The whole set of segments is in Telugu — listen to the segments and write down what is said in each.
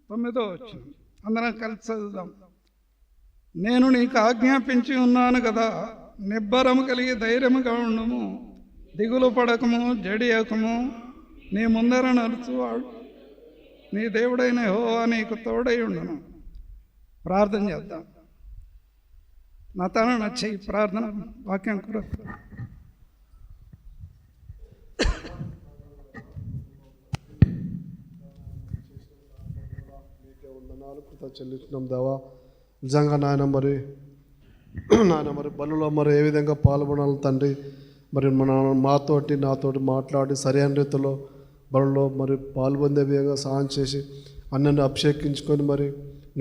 9వ వచనం అందరం కలిసి చదువుదాం. నేను నీకు ఆజ్ఞాపించి ఉన్నాను కదా, నిబ్బరము కలిగి ధైర్యముగా ఉండుము, దిగులు పడకము, జడియకము. నీ ముందర నడుచువాడు నీ దేవుడైన యెహోవా నీకు తోడై ఉండును. ప్రార్థన చేద్దాం. నా తన నచ్చి ప్రార్థన వాక్యం కొరకు. చెల్లించినాం దేవా. నిజంగా నాయన మరి బలులో మరి ఏ విధంగా పాల్గొనాలి తండ్రి, మరి నాతోటి మాట్లాడి సరైన రీతిలో బలులో మరి పాల్గొందే విధంగా సహాయం చేసి అన్నని అభిషేకించుకొని మరి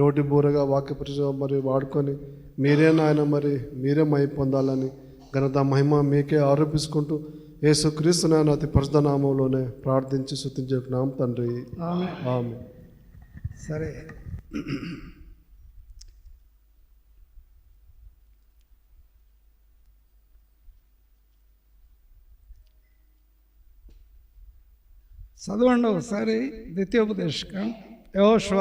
నోటి బూరగా వాక్యపరిచయం మరి వాడుకొని మీరే నాయన మరి మీరే మహిమ పొందాలని ఘనత మహిమ మీకే ఆరోపించుకుంటూ యేసుక్రీస్తు నాయన అతి పరిశుద్ధ నామంలోనే ప్రార్థించి స్తుతించుకున్నాం తండ్రి. ఆమేన్. సరే, చదవండి ఒకసారి ద్వితీయోపదేశకం యెహోషువ.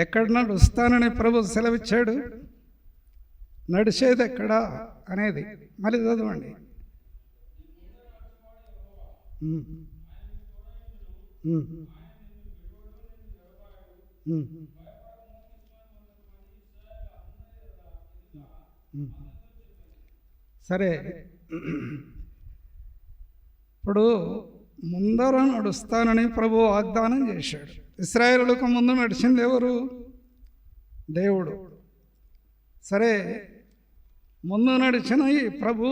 ఎక్కడ నడుస్తానని ప్రభు సెలవిచ్చాడు, నడిచేది ఎక్కడా అనేది మళ్ళీ చదవండి. సరే, ఇప్పుడు ముందర నడుస్తానని ప్రభు వాగ్దానం చేశాడు. ఇశ్రాయేలుకు ముందు నడిచింది ఎవరు? దేవుడు. సరే, ముందు నడిచిన ఈ ప్రభు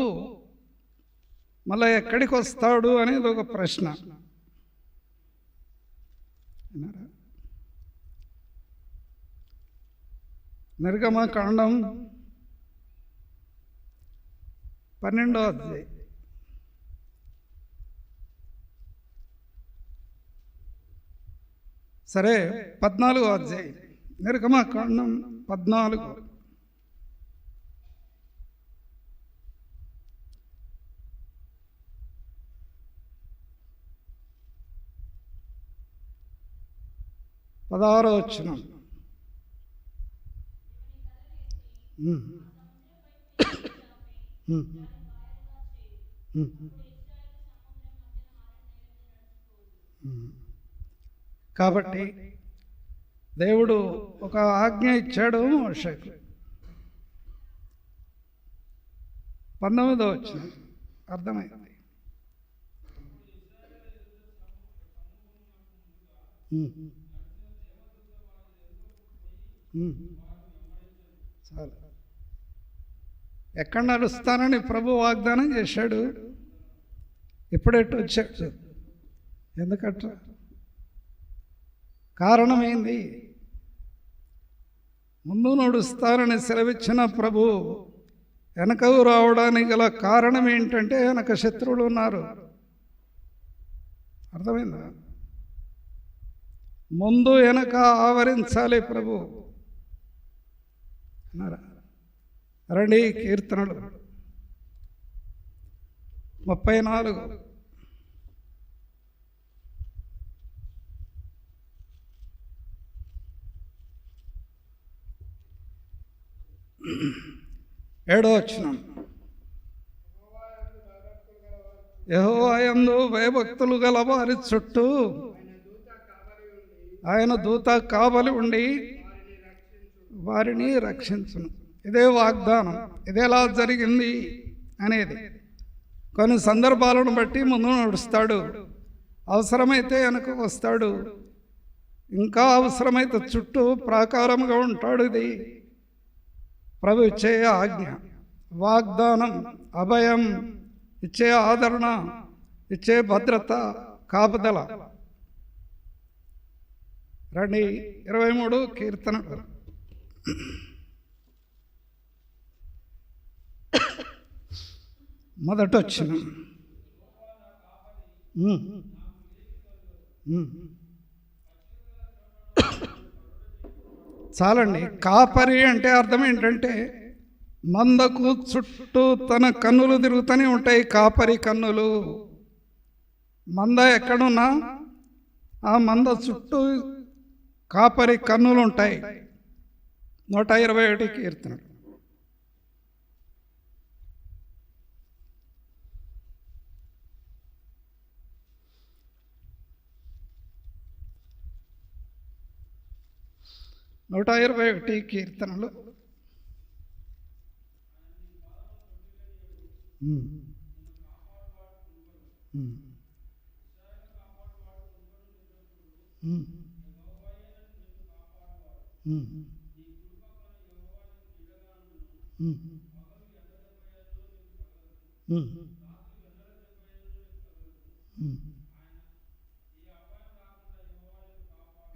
మళ్ళీ ఎక్కడికి వస్తాడు అనేది ఒక ప్రశ్న. నిర్గమకాండం 12వ అధ్యాయం. సరే, 14వ అధ్యాయం. నిర్గమకాండం 14. పదహారవ వచనం. కాబట్టి దేవుడు ఒక ఆజ్ఞ ఇచ్చాడు మోషేకు. 19వ వచనం అర్థమైంది. చాలు. ఎక్కడ నడుస్తానని ప్రభు వాగ్దానం చేశాడు, ఇప్పుడెట్టు వచ్చాడు? ఎందుకట్ట? కారణమైంది. ముందు నడుస్తానని సెలవిచ్చిన ప్రభు వెనకకు రావడానికి గల కారణం ఏంటంటే వెనక శత్రువులు ఉన్నారు. అర్థమైందా? ముందు వెనక ఆవరించాలి ప్రభు అన్నారా? రండి, కీర్తనలు 34. ఏడో వచనం. యెహోవా యందు భయభక్తులు గల వారి చుట్టూ ఆయన దూత కావలి ఉండి వారిని రక్షించును. ఇదే వాగ్దానం. ఇదేలా జరిగింది అనేది కొన్ని సందర్భాలను బట్టి ముందు నడుస్తాడు, అవసరమైతే వెనక్కి వస్తాడు, ఇంకా అవసరమైతే చుట్టూ ప్రాకారంగా ఉంటాడు. ఇది ప్రభు ఇచ్చే ఆజ్ఞ, వాగ్దానం, అభయం, ఇచ్చే ఆదరణ, ఇచ్చే భద్రత, కాపుదల. రండి, 23 కీర్తన. మొదటొచ్చిన చాలండి. కాపరి అంటే అర్థం ఏంటంటే మందకు చుట్టూ తన కన్నులు తిరుగుతూనే ఉంటాయి. కాపరి కన్నులు. మంద ఎక్కడున్నా ఆ మంద చుట్టూ కాపరి కన్నులు ఉంటాయి. 121 కీర్తన. నూట 121 కీర్తనలు.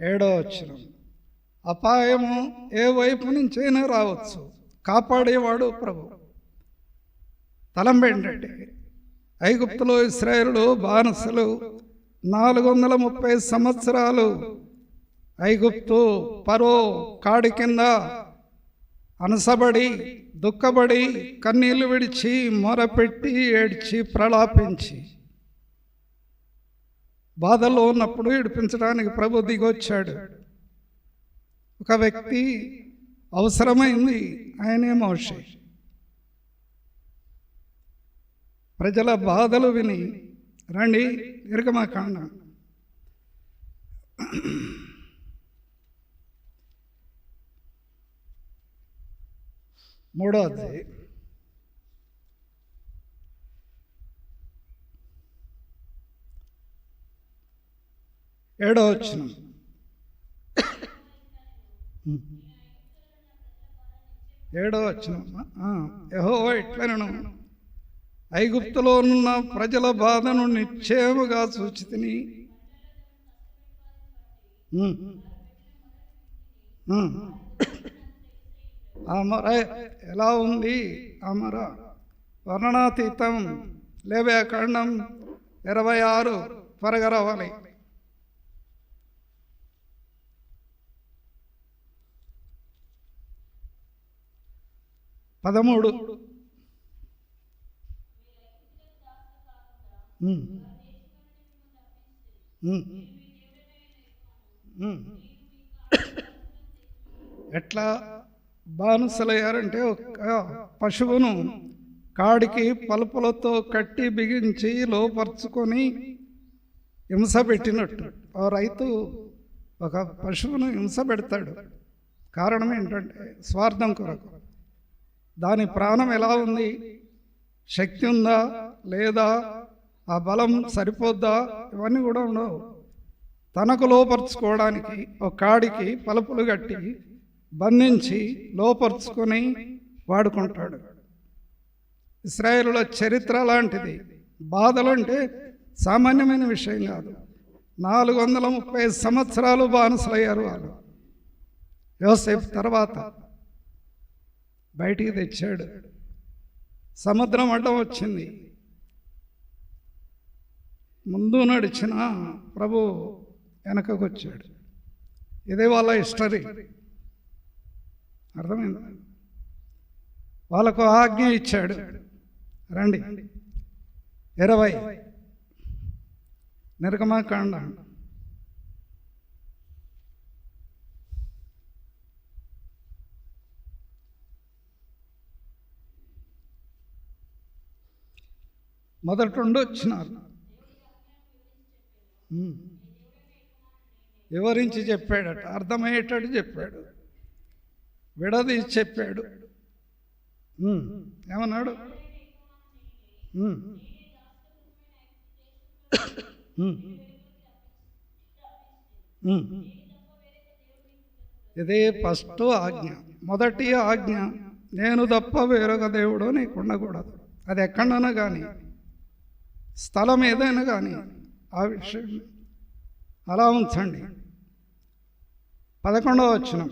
ఏడో వచనం. అపాయము ఏ వైపు నుంచైనా రావచ్చు, కాపాడేవాడు ప్రభు. తలంపు ఏంటంటే ఐగుప్తులో ఇశ్రాయేలు బానిసలు 430 సంవత్సరాలు ఐగుప్తు ఫరో కాడి కింద అనసబడి దుఃఖపడి కన్నీళ్లు విడిచి మొరపెట్టి ఏడ్చి ప్రలాపించి బాధల్లో ఉన్నప్పుడు ఏడిపించడానికి ప్రభు దిగొచ్చాడు. ఒక వ్యక్తి అవసరమైంది, ఆయనే మోషే. ప్రజల బాధలు విని రండి నిర్గమకాండ 3వ అధ్యాయం 7వ వచనం. యెహోవా ఇట్లనెను, ఐగుప్తులో ఉన్న ప్రజల బాధను నిశ్చయముగా చూచితిని. ఆ మొర ఎలా ఉంది? ఆ మొర వర్ణనాతీతం. లేవ్యాకాండం 26 త్వరగా రావాలి. 13. ఎట్లా బానిసలయ్యారంటే ఒక పశువును కాడికి పలుపులతో కట్టి బిగించి లోపరుచుకొని హింస పెట్టినట్టు ఆ రైతు ఒక పశువును హింస పెడతాడు. కారణం ఏంటంటే స్వార్థం కొరకు. దాని ప్రాణం ఎలా ఉంది? శక్తి ఉందా లేదా? ఆ బలం సరిపోద్దా? ఇవన్నీ కూడా ఉండవు. తనకు లోపరుచుకోవడానికి ఒక కాడికి పలుపులు కట్టి బంధించి లోపరుచుకొని వాడుకుంటాడు. ఇశ్రాయేలుల చరిత్ర లాంటిది. బాధలంటే సామాన్యమైన విషయం కాదు. 430 సంవత్సరాలు బానిసలయ్యారు వాళ్ళు. యోసేపు తర్వాత బయటికి తెచ్చాడు. సముద్రం అడ్డం వచ్చింది. ముందు నడిచిన ప్రభు వెనకకు వచ్చాడు. ఇదే వాళ్ళ హిస్టరీ. అర్థమైంది? వాళ్ళకు ఆజ్ఞ ఇచ్చాడు, రండి. 20 నిర్గమకాండ 1 వచ్చినారు. వివరించి చెప్పాడట, అర్థమయ్యేటట్టు చెప్పాడు, విడదీసి చెప్పాడు. ఏమన్నాడు? ఇదే ఫస్ట్ ఆజ్ఞ, మొదటి ఆజ్ఞ. నేను తప్ప వేరొక దేవుడు నీకు ఉండకూడదు. అది ఎక్కడైనా కానీ, స్థలం ఏదైనా కానీ ఆ విషయం అలా ఉంచండి. 11వ వచనం.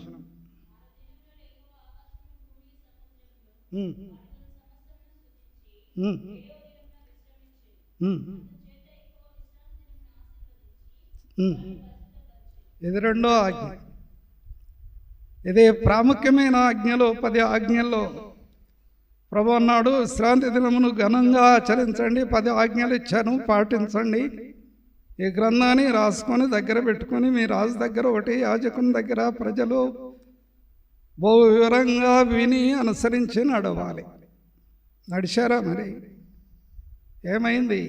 ఇది 2వ ఆజ్ఞ. ఇదే ప్రాముఖ్యమైన ఆజ్ఞలో 10 ఆజ్ఞల్లో ప్రభు అన్నాడు, విశ్రాంతి దినమును ఘనంగా ఆచరించండి. 10 ఆజ్ఞలు ఇచ్చాను, పాటించండి. ఈ గ్రంథాన్ని రాసుకొని దగ్గర పెట్టుకొని మీ రాజు దగ్గర ఒకటి, యాజకుని దగ్గర ప్రజలు బహు వివరంగా విని అనుసరించి నడవాలి. నడిచారా మరి? ఏమైంది?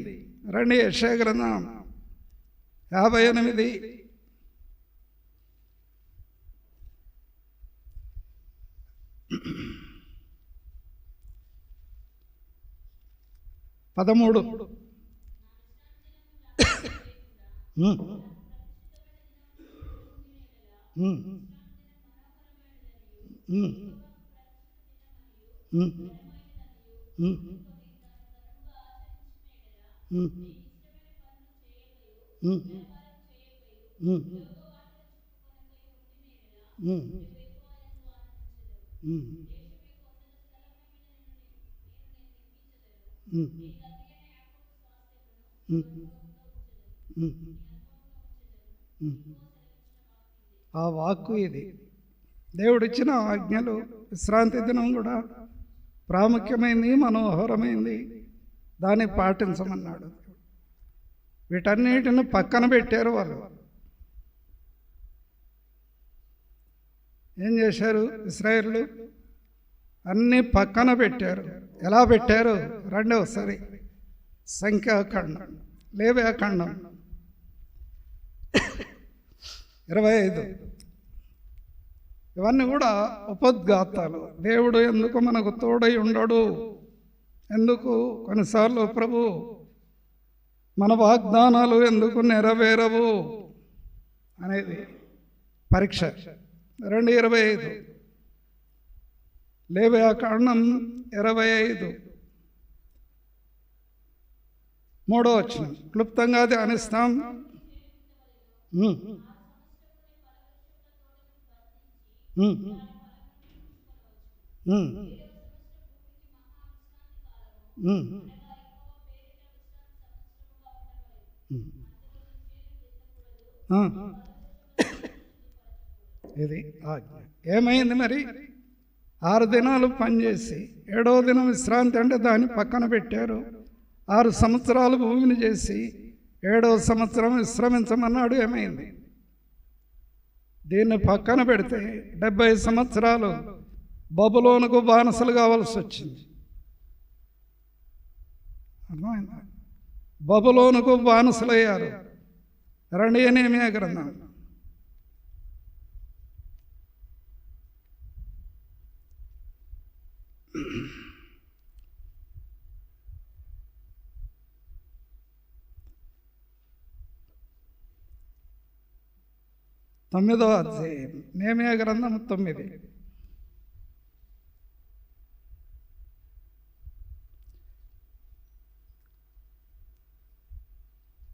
రండి, యెషయా గ్రంథం 58 13. ఆ వాక్కు ఇది. దేవుడిచ్చిన ఆజ్ఞలు. విశ్రాంతి దినం కూడా ప్రాముఖ్యమైంది, మనోహరమైంది. దాన్ని పాటించమన్నాడు. వీటన్నిటిని పక్కన పెట్టారు వాళ్ళు. ఏం చేశారు ఇశ్రాయేలు? అన్నీ పక్కన పెట్టారు. ఎలా పెట్టారు? రండి ఒకసారి. సంఖ్యాకాండం, లేవ్యాకాండం 25. ఇవన్నీ కూడా ఉపద్ఘాతాలు. దేవుడు ఎందుకు మనకు తోడై ఉండడు? ఎందుకు కొన్నిసార్లు ప్రభు మన వాగ్దానాలు ఎందుకు నెరవేరవు అనేది పరీక్ష. 2:25 లేవ్యాకాండం 25 3వ వచనం క్లుప్తంగా ధ్యానిస్తాం. ఇది ఆజ్ఞ. ఏమైంది మరి? 6 దినాలు పనిచేసి 7వ దినం విశ్రాంతి అంటే దాన్ని పక్కన పెట్టారు. 6 సంవత్సరాలు భూమిని చేసి 7వ సంవత్సరం విశ్రమించమన్నాడు. ఏమైంది? దీన్ని పక్కన పెడితే 70 సంవత్సరాలు బబులోనుకు బానిసలు కావాల్సి వచ్చింది. అర్థమైందా? బబులోనుకు బానిసలయ్యారు. రండి, నెహెమ్యా గ్రంథం 9వ అధ్యాయం. నెహెమ్యా గ్రంథం 9.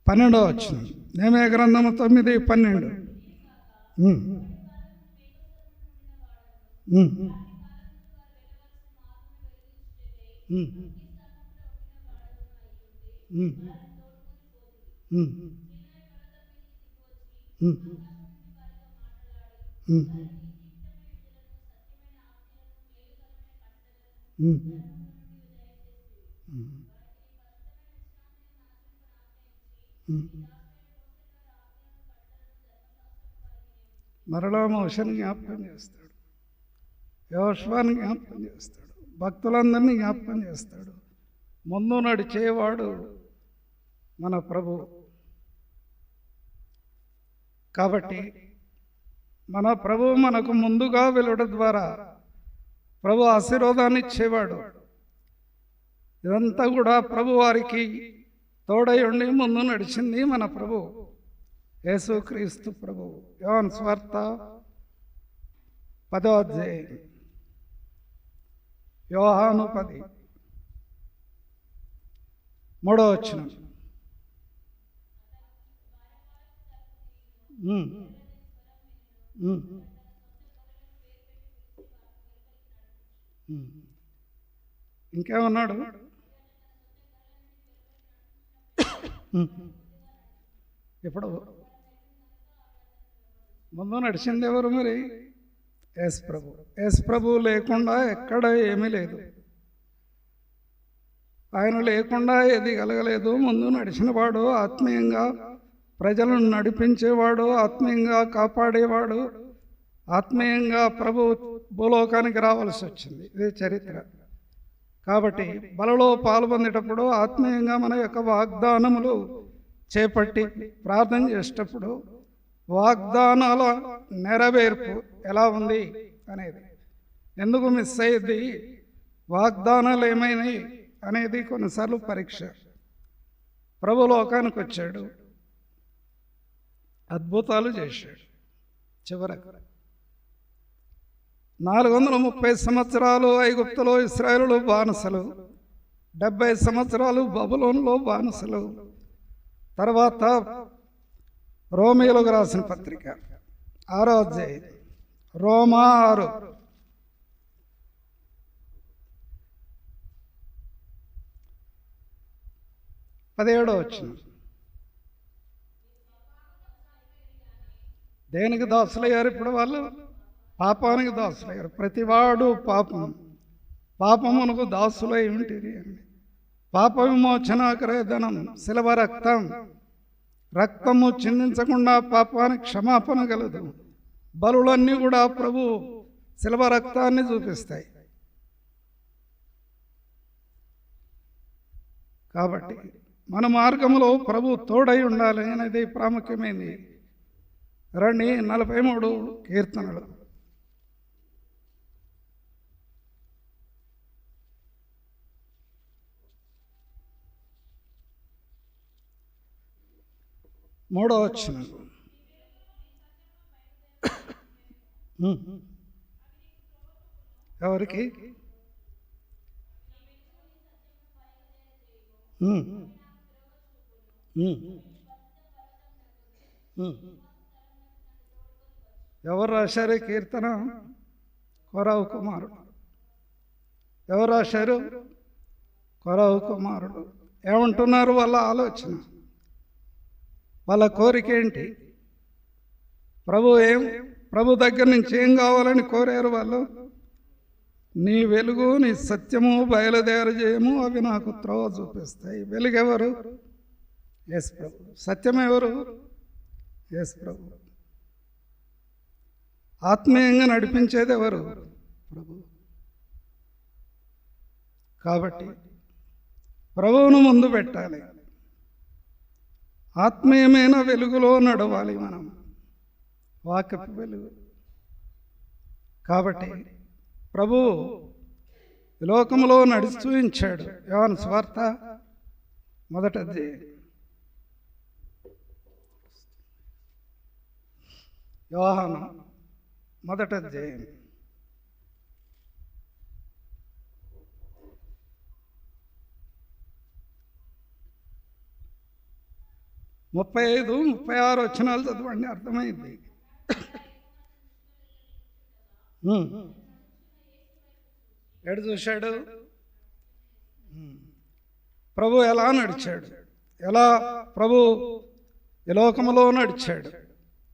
పన్నెండవ వచనం. నెహెమ్యా గ్రంథం 9:12. మరలా మోషని జ్ఞాపకం చేస్తాడు, యోషువని జ్ఞాపకం చేస్తాడు, భక్తులందరినీ జ్ఞాపకం చేస్తాడు. ముందు నడిచేవాడు మన ప్రభు. కాబట్టి మన ప్రభు మనకు ముందుగా వెళ్ళడం ద్వారా ప్రభు ఆశీర్వాదాన్ని ఇచ్చేవాడు. ఇదంతా కూడా ప్రభు వారికి తోడై ఉండి ముందు నడిచింది మన ప్రభు యేసుక్రీస్తు ప్రభు. యోహాను సువార్త 10వ అధ్యాయం. యోహాను 10 3వ వచనం. ఇంకేమన్నాడు? ఇప్పుడు ముందు నడిచింది ఎవరు మరి? యేసు ప్రభు లేకుండా ఎక్కడ ఏమీ లేదు. ఆయన లేకుండా ఏది కలగలేదు. ముందు నడిచినవాడు, ఆత్మీయంగా ప్రజలను నడిపించేవాడు, ఆత్మీయంగా కాపాడేవాడు, ఆత్మీయంగా ప్రభు భూలోకానికి రావాల్సి వచ్చింది. ఇదే చరిత్ర. కాబట్టి బలలో పాల్పొందేటప్పుడు ఆత్మీయంగా మన యొక్క వాగ్దానములు చేపట్టి ప్రార్థన చేసేటప్పుడు వాగ్దానాల నెరవేర్పు ఎలా ఉంది అనేది, ఎందుకు మిస్ అయ్యేది, వాగ్దానాలు ఏమైనాయి అనేది కొన్నిసార్లు పరీక్ష. ప్రభు లోకానికి వచ్చాడు, అద్భుతాలు చేశాడు. చివరకు 430 సంవత్సరాలు ఐగుప్తులో ఇశ్రాయేలులో బానిసలు, 70 సంవత్సరాలు బబులోనులో బానిసలు. తర్వాత రోమీయులకు రాసిన పత్రిక 6వ అధ్యాయం, రోమా 6 17వ వచనం. దేనికి దాసులయ్యారు ఇప్పుడు వాళ్ళు? పాపానికి దాసులయ్యారు. ప్రతివాడు పాపమునకు దాసులై ఉంటుంది అండి. పాప విమోచన క్రయధనం శిలవ రక్తము చిందించకుండా పాపానికి క్షమాపణ కలదు. బలులన్నీ కూడా ప్రభు శిలవ రక్తాన్ని చూపిస్తాయి. కాబట్టి మన మార్గంలో ప్రభు తోడై ఉండాలి అనేది ప్రాముఖ్యమైనది. రండి 43 కీర్తనలు. మూడో వచనం. ఎవరికి? ఎవరు రాశారు కీర్తన? కొరావు కుమారుడు. ఎవరు రాశారు? కొరావు కుమారుడు. ఏమంటున్నారు వాళ్ళ ఆలోచన, వాళ్ళ కోరిక ఏంటి? ప్రభు దగ్గర నుంచి ఏం కావాలని కోరారు వాళ్ళు? నీ వెలుగు, నీ సత్యము బయలుదేరజేయము, అవి నాకు త్రోవ చూపిస్తాయి. వెలుగెవరు? యేసు ప్రభు. సత్యం ఎవరు? యేసు ప్రభు. ఆత్మీయంగా నడిపించేది ఎవరు? ప్రభు. కాబట్టి ప్రభువును ముందు పెట్టాలి. ఆత్మీయమైన వెలుగులో నడవాలి మనం, వాక్యపు వెలుగు. కాబట్టి ప్రభు లోకంలో నడిచి చూపించాడు. యోహాను సువార్త 1వ అధ్యాయం. యోహాను 1వ అధ్యాయం 35, 36 వచనాలు చదవండి, అర్థమైంది. ఎడు చూశాడు ప్రభు ఎలా నడిచాడు, ఎలా ప్రభు ఈ లోకములో నడిచాడు.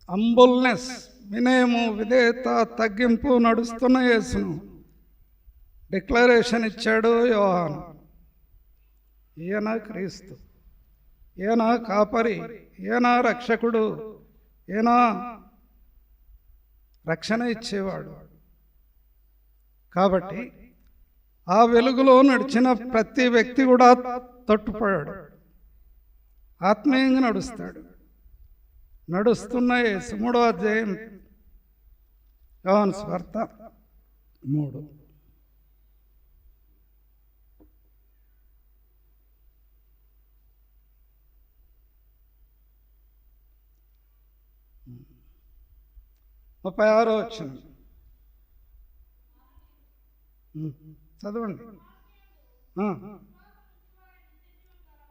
అంబుల్నెస్, వినయము, విధేయత, తగ్గింపు నడుస్తున్న యేసును డిక్లరేషన్ ఇచ్చాడు యోహాను. ఈయన క్రీస్తు, ఈయన కాపరి, ఈయన రక్షకుడు, ఈయన రక్షణ ఇచ్చేవాడు. కాబట్టి ఆ వెలుగులో నడిచిన ప్రతి వ్యక్తి కూడా తట్టుపడాడు, ఆత్మీయంగా నడుస్తాడు. నడుస్తున్న యేసు 3వ అధ్యాయం యోహాను సువార్త 3. ముప్పై 36వ వచనం చదవండి.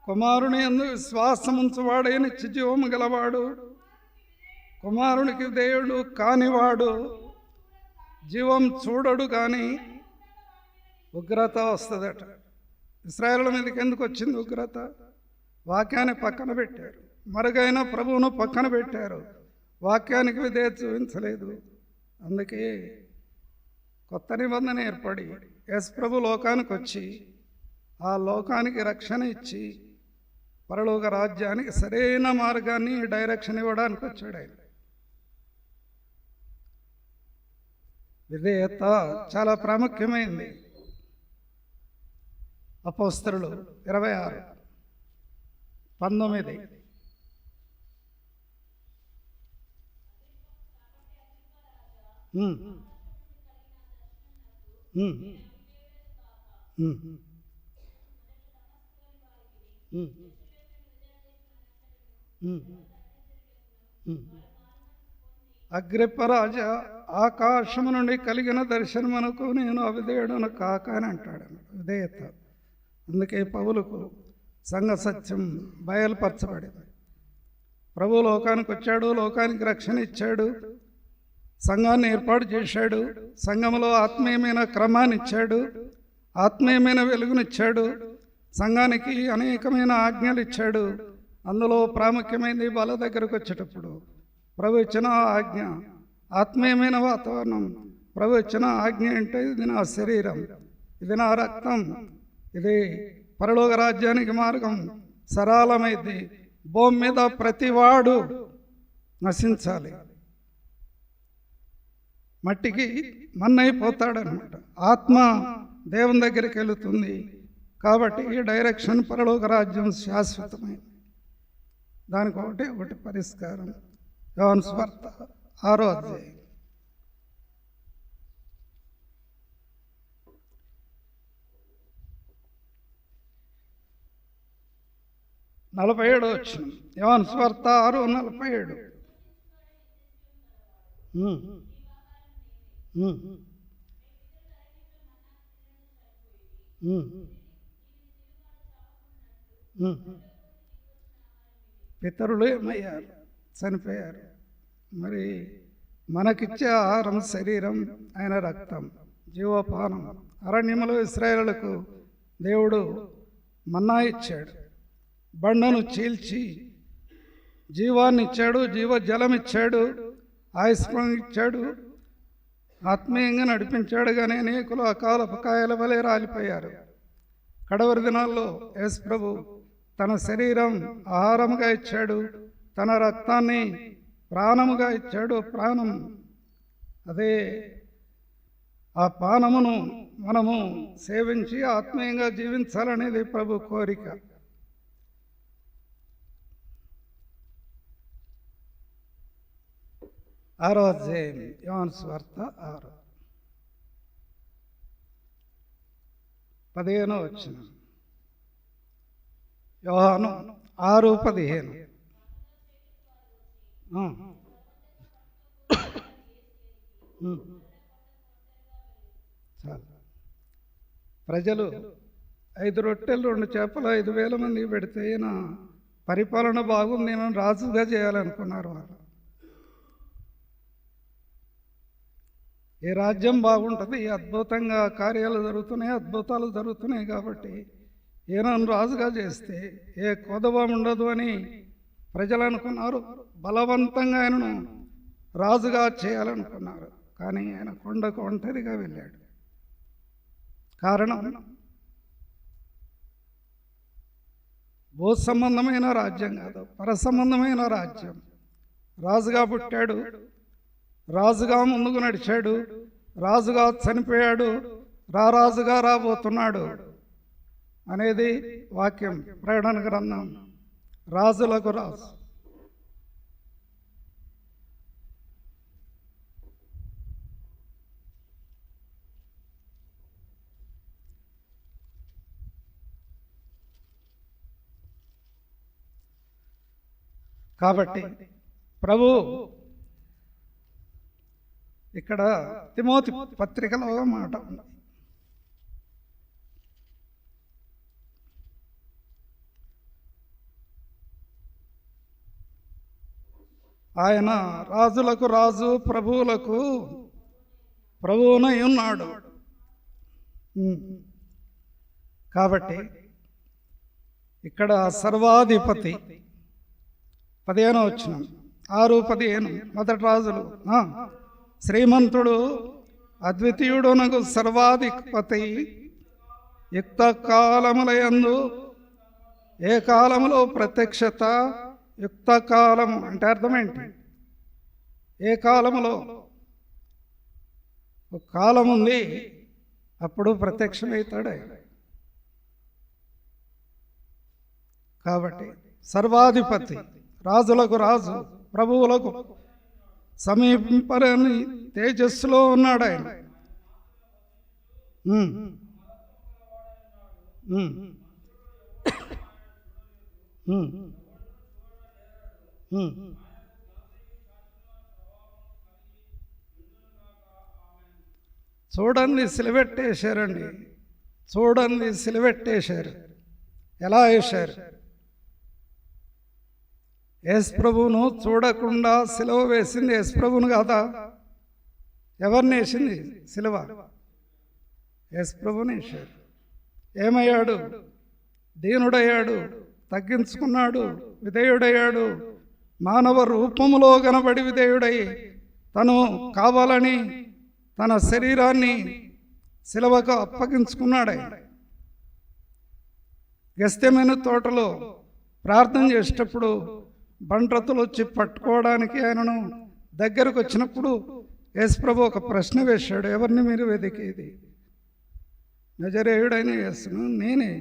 కుమారుని యందు విశ్వాసముంచువాడే నిత్య జీవము గలవాడు, కుమారునికి దేవుడు కానివాడు జీవం చూడడు. కానీ ఉగ్రత వస్తుందట. ఇశ్రాయేలు మీదకి ఎందుకు వచ్చింది ఉగ్రత? వాక్యాన్ని పక్కన పెట్టారు, మరుగైన ప్రభువును పక్కన పెట్టారు, వాక్యానికి విధేయత చూపించలేదు. అందుకే కొత్త నిబంధన ఏర్పడి యేసు ప్రభు లోకానికి వచ్చి ఆ లోకానికి రక్షణ ఇచ్చి పరలోక రాజ్యానికి సరైన మార్గాన్ని డైరెక్షన్ ఇవ్వడానికి వచ్చాడు ఆయన. విధేయత చాలా ప్రాముఖ్యమైంది. అపోస్తలులు 26:19. అగ్రిప్పరాజా, ఆకాశము నుండి కలిగిన దర్శనమునకు నేను అవిధేయుడను కాక అని అంటాడు. విధేయత. అందుకే పౌలుకు సంఘ సత్యం బయలుపరచబడింది. ప్రభు లోకానికి వచ్చాడు, లోకానికి రక్షణ ఇచ్చాడు, సంఘాన్ని ఏర్పాటు చేశాడు, సంఘంలో ఆత్మీయమైన క్రమాన్ని ఇచ్చాడు, ఆత్మీయమైన వెలుగునిచ్చాడు, సంఘానికి అనేకమైన ఆజ్ఞలు ఇచ్చాడు. అందులో ప్రాముఖ్యమైనది బల దగ్గరకు వచ్చేటప్పుడు ప్రభు ఇచ్చిన ఆజ్ఞ ఆత్మీయమైన వాతావరణం. ప్రభు ఇచ్చిన ఆజ్ఞ అంటే ఇది నా శరీరం, ఇది నా రక్తం, ఇది పరలోక రాజ్యానికి మార్గం సరళమైంది. భూమి మీద ప్రతివాడు నశించాలి, మట్టికి మన్నైపోతాడనమాట. ఆత్మ దేవుని దగ్గరికి వెళుతుంది. కాబట్టి ఈ డైరెక్షన్ పరలోక రాజ్యం శాశ్వతమైంది. దానికి ఒకటి పరిష్కారం. యోహాను సువార్త 6వ అధ్యాయం 47వ వచనం. యోహాను సువార్త 6:47. పితరులు ఏమయ్యారు? చనిపోయారు. మరి మనకిచ్చే ఆహారం శరీరం, ఆయన రక్తం, జీవపానం. అరణ్యములో ఇశ్రాయేలులకు దేవుడు మన్నా ఇచ్చాడు, బండను చీల్చి జీవాన్ని ఇచ్చాడు, జీవజలం ఇచ్చాడు, ఆయుష్యం ఇచ్చాడు, ఆత్మీయంగా నడిపించాడు. కానీ అనేకులు అకాలపు కాయల వలె రాలిపోయారు. కడవరి దినాల్లో యేసు ప్రభు తన శరీరం ఆహారముగా ఇచ్చాడు, తన రక్తాన్ని ప్రాణముగా ఇచ్చాడు. ప్రాణం అదే ఆ పానమును మనము సేవించి ఆత్మీయంగా జీవించాలనేది ప్రభు కోరిక. ఆరో అధ్యాయం యోహాను సువార్త 6:15 వచనం. యోహాను 6:15. చాలు. ప్రజలు 5 రొట్టెలు 2 చేపలు 5,000 మందికి పెడితే ఈయన పరిపాలన బాగుంది, నేను రాజుగా చేయాలనుకున్నారు వాళ్ళు. ఈ రాజ్యం బాగుంటుంది, అద్భుతంగా కార్యాలు జరుగుతున్నాయి, అద్భుతాలు జరుగుతున్నాయి, కాబట్టి ఈయనను రాజుగా చేస్తే ఏ కొదవ ఉండదు అని ప్రజలు అనుకున్నారు. బలవంతంగా ఆయనను రాజుగా చేయాలనుకున్నారు. కానీ ఆయన కొండకు ఒంటరిగా వెళ్ళాడు. కారణం, భూ సంబంధమైన రాజ్యం కాదు, పర సంబంధమైన రాజ్యం. రాజుగా పుట్టాడు, రాజుగా ముందుకు నడిచాడు, రాజుగా చనిపోయాడు, రారాజుగా రాబోతున్నాడు అనేది వాక్యం. ప్రకటన గ్రంథం రాజులకు రాజు. కాబట్టి ప్రభు ఇక్కడ తిమోతి పత్రికలో మాట ఉంది. ఆయన రాజులకు రాజు, ప్రభువులకు ప్రభువునై ఉన్నాడు. కాబట్టి ఇక్కడ సర్వాధిపతి. 15వ వచనం 6:15. మొదటి రాజులు. శ్రీమంతుడు అద్వితీయుడునకు సర్వాధిపతి యుక్త కాలములయందు ఏ కాలములో ప్రత్యక్షత, యుక్త కాలము అంటే అర్థమేంటి? ఏ కాలములో ఒక కాలం ఉంది, అప్పుడు ప్రత్యక్షమవుతాడు ఆయన. కాబట్టి సర్వాధిపతి, రాజులకు రాజు, ప్రభువులకు సమీపింపరని తేజస్సులో ఉన్నాడు ఆయన. చూడండి సిలువెట్టేశారండి, చూడండి సిలువెట్టేశారు. ఎలా వేశారు? యేసు ప్రభువును చూడకుండా సిలువ వేసింది యేసు ప్రభువును కాదా? ఎవరిని వేసింది సిలువ? యేసు ప్రభువుని వేశారు. ఏమయ్యాడు? దీనుడయ్యాడు, తగ్గించుకున్నాడు, విధేయుడయ్యాడు. మానవ రూపములో కనబడి విధేయుడై తను కావాలని తన శరీరాన్ని సిలువకు అప్పగించుకున్నాడు. ఆయన గెత్సేమనే తోటలో ప్రార్థన చేసేటప్పుడు బంట్రతులు వచ్చి పట్టుకోవడానికి ఆయనను దగ్గరకు వచ్చినప్పుడు యేసుప్రభు ఒక ప్రశ్న వేశాడు. ఎవరిని మీరు వెతికేది? నజరేయుడైన యేసును. నేనే.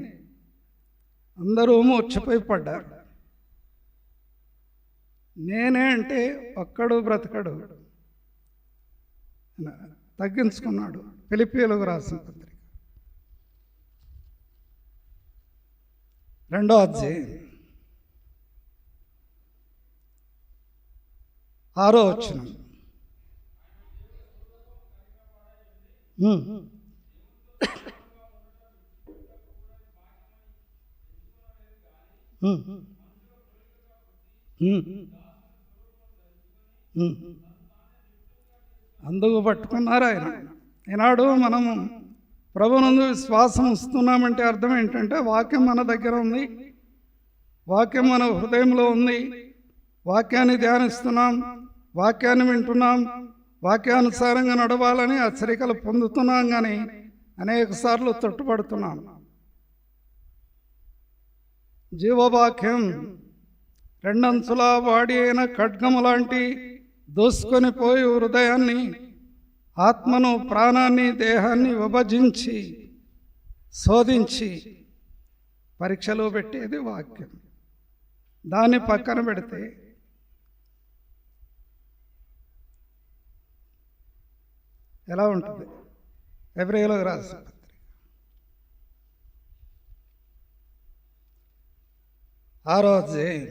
అందరూ మూర్ఛపోయి పడ్డారు. నేనే అంటే ఒక్కడు బ్రతకడు. తగ్గించుకున్నాడు. ఫిలిప్పీయులకు రాసిన పత్రిక 2వ అధ్యాయం 6వ వచనం. అందుకు పట్టుకున్నారు ఆయన. ఈనాడు మనము ప్రభునందు విశ్వాసం ఇస్తున్నామంటే అర్థం ఏంటంటే వాక్యం మన దగ్గర ఉంది, వాక్యం మన హృదయంలో ఉంది, వాక్యాన్ని ధ్యానిస్తున్నాం, వాక్యాన్ని వింటున్నాం, వాక్యానుసారంగా నడవాలని హెచ్చరికలు పొందుతున్నాం. కానీ అనేక సార్లు తొట్టుపడుతున్నాం. జీవవాక్యం రెండంచుల వాడి అయిన ఖడ్గము లాంటి దూసుకొని పోయి హృదయాన్ని, ఆత్మను, ప్రాణాన్ని, దేహాన్ని విభజించి శోధించి పరీక్షలో పెట్టేది వాక్యం. దాన్ని పక్కన పెడితే ఎలా ఉంటుంది? హెబ్రీయులకు రాసిన పత్రిక 6వ అధ్యాయం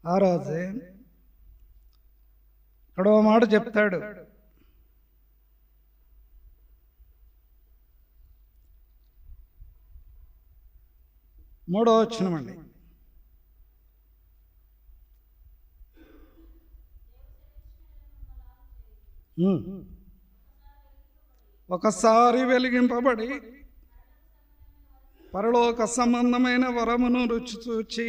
6వ అధ్యాయం ఇక్కడ ఓ మాట చెప్తాడు. మూడవ వచనం అండి. ఒకసారి వెలిగింపబడి పరలోక సంబంధమైన వరమును రుచి చూచి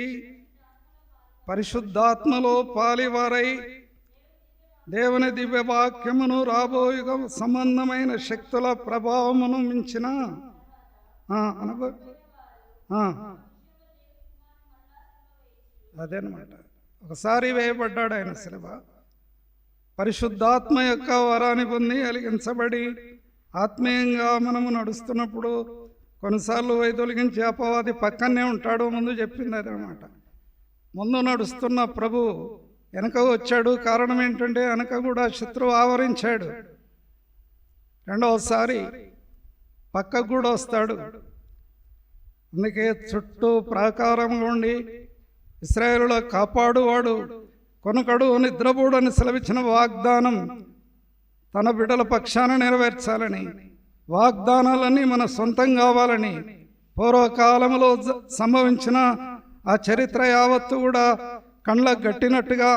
పరిశుద్ధాత్మలో పాలివారై దేవుని దివ్య వాక్యమును రాబోయే సంబంధమైన శక్తుల ప్రభావమును మించిన అదేనమాట. ఒకసారి వేయబడ్డాడు ఆయన శిలువ. పరిశుద్ధాత్మ యొక్క వరాన్ని పొంది వెలిగించబడి ఆత్మీయంగా మనము నడుస్తున్నప్పుడు కొన్నిసార్లు వైదొలిగించి అపవాది పక్కనే ఉంటాడు. ముందు చెప్పింది అదనమాట. ముందు నడుస్తున్న ప్రభు వెనక వచ్చాడు. కారణం ఏంటంటే వెనక కూడా శత్రువు ఆవరించాడు. రెండవసారి పక్కకు కూడా వస్తాడు. అందుకే చుట్టూ ప్రాకారంగా ఉండి ఇశ్రాయేలుల కాపాడువాడు, కొనకడు, నిద్రపోడని సెలవిచ్చిన వాగ్దానం తన బిడ్డల పక్షాన నెరవేర్చాలని, వాగ్దానాలన్నీ మన సొంతం కావాలని, పూర్వకాలంలో సంభవించిన ఆ చరిత్ర యావత్తు కూడా కళ్ళకు గట్టినట్టుగా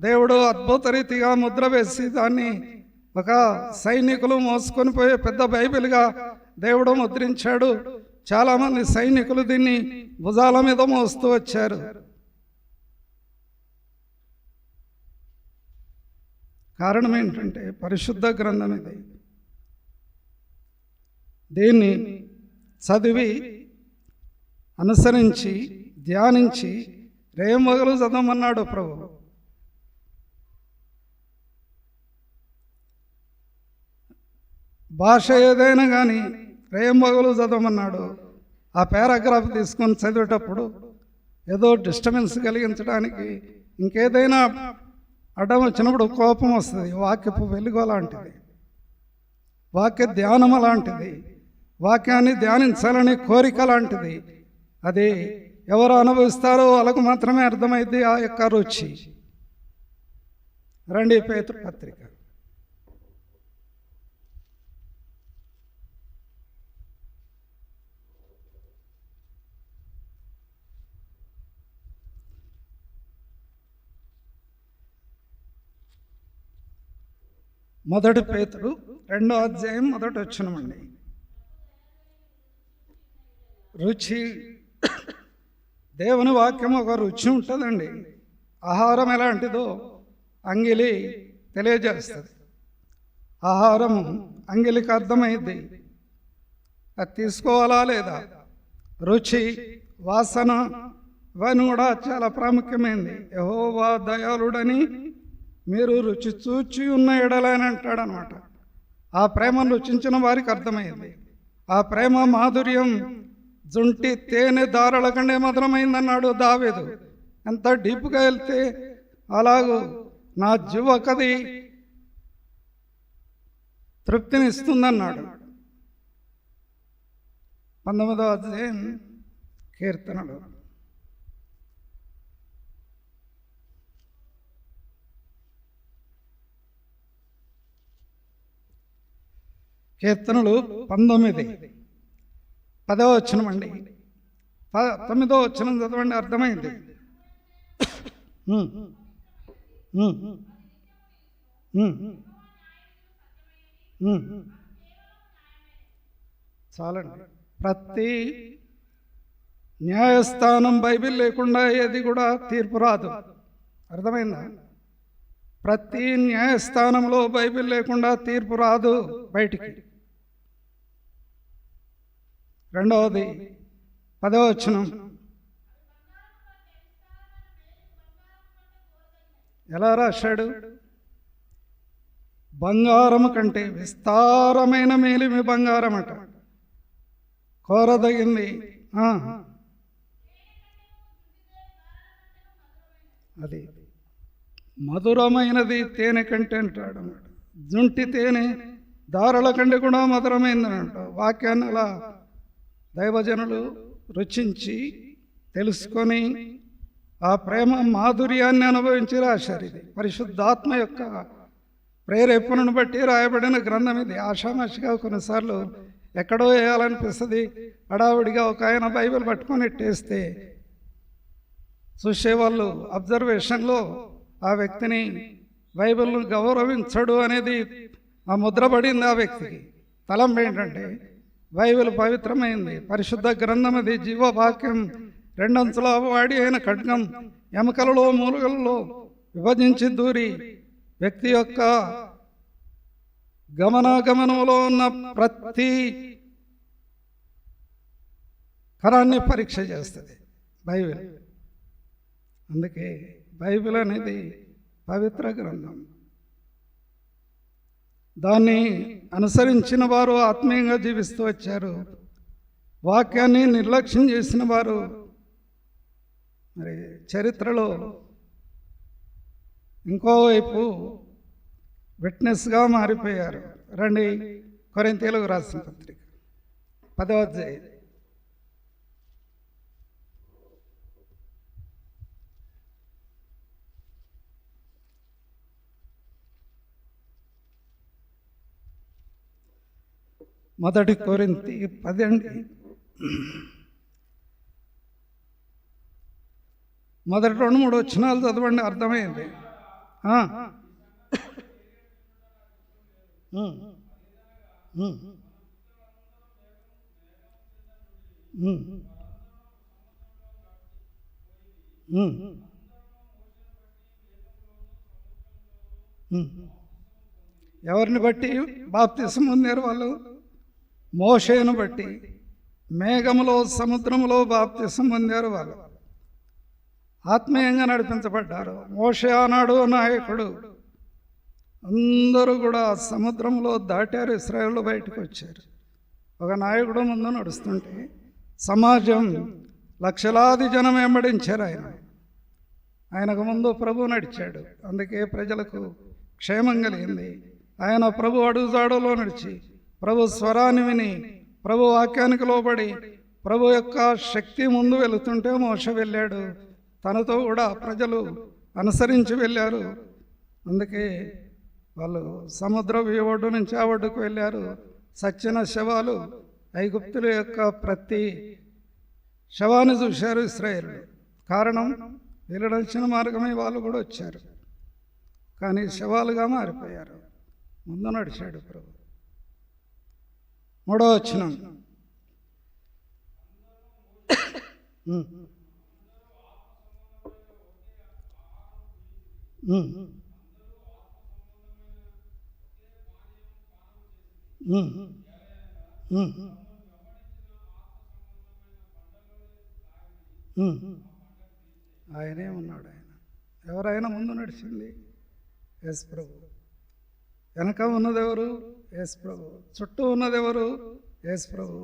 దేవుడు అద్భుత రీతిగా ముద్ర వేసి దాన్ని ఒక సైనికులు మోసుకొని పోయే పెద్ద బైబిల్గా దేవుడు ముద్రించాడు. చాలామంది సైనికులు దీన్ని భుజాల మీద మోస్తూ వచ్చారు. కారణం ఏంటంటే పరిశుద్ధ గ్రంథం ఇది. దీన్ని చదివి అనుసరించి ధ్యానించి రేమగలు చదవమన్నాడు ప్రభు. భాష ఏదైనా కానీ రేమగలు చదవమన్నాడు. ఆ పారాగ్రాఫ్ తీసుకొని చదివేటప్పుడు ఏదో డిస్టర్బెన్స్ కలిగించడానికి ఇంకేదైనా అడ్డం వచ్చినప్పుడు కోపం వస్తుంది. వాక్యపు వెలుగు అలాంటిది, వాక్య ధ్యానం అలాంటిది, వాక్యాన్ని ధ్యానించాలని కోరిక లాంటిది. అది ఎవరు అనుభవిస్తారో వాళ్ళకు మాత్రమే అర్థమైంది ఆ యొక్క రుచి. రండి పేతురు పత్రిక 1 పేతురు 2వ అధ్యాయం 1వ వచనమండి. రుచి, దేవుని వాక్యం ఒక రుచి ఉంటుందండి. ఆహారం ఎలాంటిదో అంగిలి తెలియజేస్తుంది. ఆహారం అంగిలికి అర్థమైంది, అది తీసుకోవాలా లేదా. రుచి, వాసన ఇవన్నీ కూడా చాలా ప్రాముఖ్యమైనది. యెహోవా దయాళుడని మీరు రుచి చూచి ఉన్న ఎడలని అంటాడు అనమాట. ఆ ప్రేమను రుచించిన వారికి అర్థమైంది. ఆ ప్రేమ మాధుర్యం జుంటి తేనె దారాల కంటే మధురమైందన్నాడు దావీదు. ఎంత డీప్గా వెళ్తే అలాగూ నా జీవకది తృప్తినిస్తుందన్నాడు. 19వ అధ్యాయం కీర్తనలు. కీర్తనలు 19, 10వ వచనం అండి. 9వ వచనం చదవండి, అర్థమైంది. చాలండి. ప్రతి న్యాయస్థానం బైబిల్ లేకుండా ఏది కూడా తీర్పు రాదు. అర్థమైందా? ప్రతి న్యాయస్థానంలో బైబిల్ లేకుండా తీర్పు రాదు బయటికి. 2వది 10వ వచనం. ఎలా రాశాడు? బంగారం కంటే విస్తారమైన మేలిమి బంగారం అట, కోరదగింది. అది మధురమైనది తేనె కంటే అంటాడు అన్నమాట. జుంటి తేనె దారుల కంటే కూడా మధురమైందని అంటాడు. వాక్యాన్ని అలా దైవజనులు రుచించి తెలుసుకొని ఆ ప్రేమ మాధుర్యాన్ని అనుభవించి రాశారు. ఇది పరిశుద్ధాత్మ యొక్క ప్రేరేపణను బట్టి రాయబడిన గ్రంథం ఇది. ఆషామాషిగా కొన్నిసార్లు ఎక్కడో వేయాలనిపిస్తుంది. హడావుడిగా ఒక ఆయన బైబిల్ పట్టుకొని ఎట్టేస్తే చూసేవాళ్ళు అబ్జర్వేషన్లో ఆ వ్యక్తిని బైబిల్ను గౌరవించడు అనేది ఆ ముద్రపడింది ఆ వ్యక్తికి. తలంపు ఏంటంటే బైబిల్ పవిత్రమైంది, పరిశుద్ధ గ్రంథం, అది జీవవాక్యం, 2 అంచుల వాడి అయిన ఖడ్గం, ఎముకలలో మూలుగలలో విభజించి దూరి వ్యక్తి యొక్క గమనాగమనంలో ఉన్న ప్రతి కరాన్ని పరీక్ష చేస్తుంది బైబిల్. అందుకే బైబిల్ అనేది పవిత్ర గ్రంథం. దాన్ని అనుసరించిన వారు ఆత్మీయంగా జీవిస్తూ వచ్చారు. వాక్యాన్ని నిర్లక్ష్యం చేసిన వారు మరి చరిత్రలో ఇంకోవైపు విట్నెస్గా మారిపోయారు. రండి కొరింథీయులకు రాసిన పత్రిక 10వ అధ్యాయం. మొదటి కొరింథీ 10 అండి. మొదటి 2-3 వచనాలు చదవండి, అర్థమైంది. ఉమ్, ఉమ్, ఉమ్, ఉమ్, ఉమ్. ఎవరిని బట్టి బాప్తిసం పొందారు వాళ్ళు? మోషేను బట్టి మేఘములో సముద్రములో బాప్తిసం పొందారు వాళ్ళు. ఆత్మీయంగా నడిపించబడ్డారు. మోషే ఆనాడు నాయకుడు. అందరూ కూడా సముద్రంలో దాటారు, ఇశ్రాయేలు బయటకు వచ్చారు. ఒక నాయకుడు ముందు నడుస్తుంటే సమాజం లక్షలాది జనం వెంబడించారు ఆయనకు ముందు ప్రభు నడిచాడు. అందుకే ప్రజలకు క్షేమం కలిగింది. ఆయన ప్రభు అడుగుజాడలో నడిచి ప్రభు స్వరాన్ని విని ప్రభు వాక్యానికి లోబడి ప్రభు యొక్క శక్తి ముందు వెళుతుంటే మోషే వెళ్ళాడు. తనతో కూడా ప్రజలు అనుసరించి వెళ్ళారు. అందుకే వాళ్ళు సముద్ర ఒడ్డు నుంచి ఆ ఒడ్డుకు వెళ్ళారు. సచ్చిన శవాలు, ఐగుప్తుల యొక్క ప్రతి శవాన్ని చూశారు ఇశ్రాయేలులు. కారణం, వీళ్ళు నడిచిన మార్గమే వాళ్ళు కూడా వచ్చారు, కానీ శవాలుగా మారిపోయారు. ముందు నడిచాడు ప్రభు. 3వ వచనం. ఆయనే ఉన్నాడు. ఎవరైనా ముందు నడిచింది? యేసు ప్రభు. వెనక ఉన్నదెవరు? యేసు ప్రభు. చుట్టూ ఉన్నదెవరు? యేసు ప్రభు.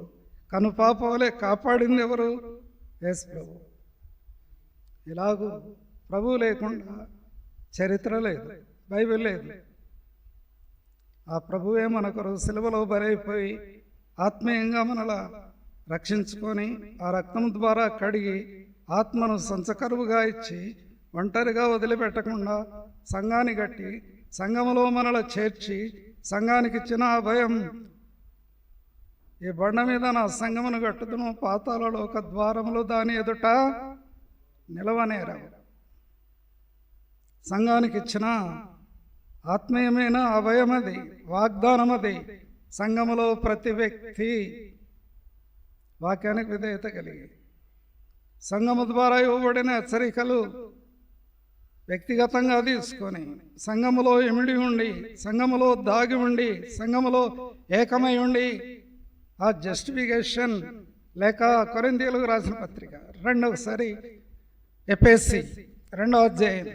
కనుపాప వలె కాపాడింది ఎవరు? యేసు ప్రభు. ఇలాగూ ప్రభు లేకుండా చరిత్ర లేదు, బైబిల్ లేదు. ఆ ప్రభువే మనకు సిలువలో బరైపోయి ఆత్మీయంగా మనలా రక్షించుకొని ఆ రక్తం ద్వారా కడిగి ఆత్మను సంచకరువుగా ఇచ్చి ఒంటరిగా వదిలిపెట్టకుండా సంఘాన్ని కట్టి సంఘములో మనల చేర్చి సంఘానికి ఇచ్చిన అభయం. ఈ బండ మీద నా సంఘమును కట్టుదును, పాతాళలో ఒక ద్వారములు దాని ఎదుట నిలవనేరవు. సంఘానికి ఇచ్చిన ఆత్మీయమైన అభయమది, వాగ్దానమది. సంఘములో ప్రతి వ్యక్తి వాక్యానికి విధేయత కలిగి సంఘము ద్వారా ఇవ్వబడిన హెచ్చరికలు వ్యక్తిగతంగా తీసుకొని సంఘములో ఇమిడి ఉండి, సంఘములో దాగి ఉండి, సంఘములో ఏకమై ఉండి ఆ జస్టిఫికేషన్ లేక కొరింథీయులకు రాసిన పత్రిక 2వ ఎఫెసీ 2వ అధ్యాయం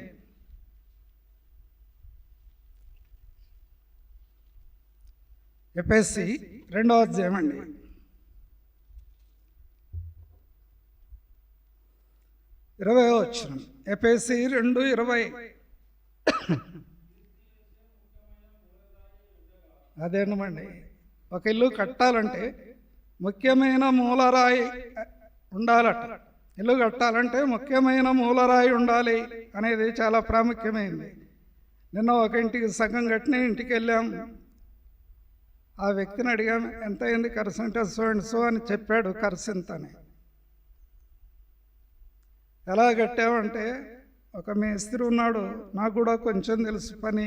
ఎఫెసీ 2వ అధ్యాయం అండి. 20వ వచనం. ఎఫెసీ 2:20. అదేనమండి, ఒక ఇల్లు కట్టాలంటే ముఖ్యమైన మూలరాయి ఉండాలట. ఇల్లు కట్టాలంటే ముఖ్యమైన మూలరాయి ఉండాలి అనేది చాలా ప్రాముఖ్యమైనది. నిన్న ఒక ఇంటికి సగం కట్టిన ఇంటికి వెళ్ళాం. ఆ వ్యక్తిని అడిగాం, ఎంత అయింది ఖర్చు అంటే సో అండ్ సో అని చెప్పాడు ఖర్చు ఇంతని. ఎలా కట్టామంటే, ఒక మేస్త్రి ఉన్నాడు, నాకు కూడా కొంచెం తెలుసు పని,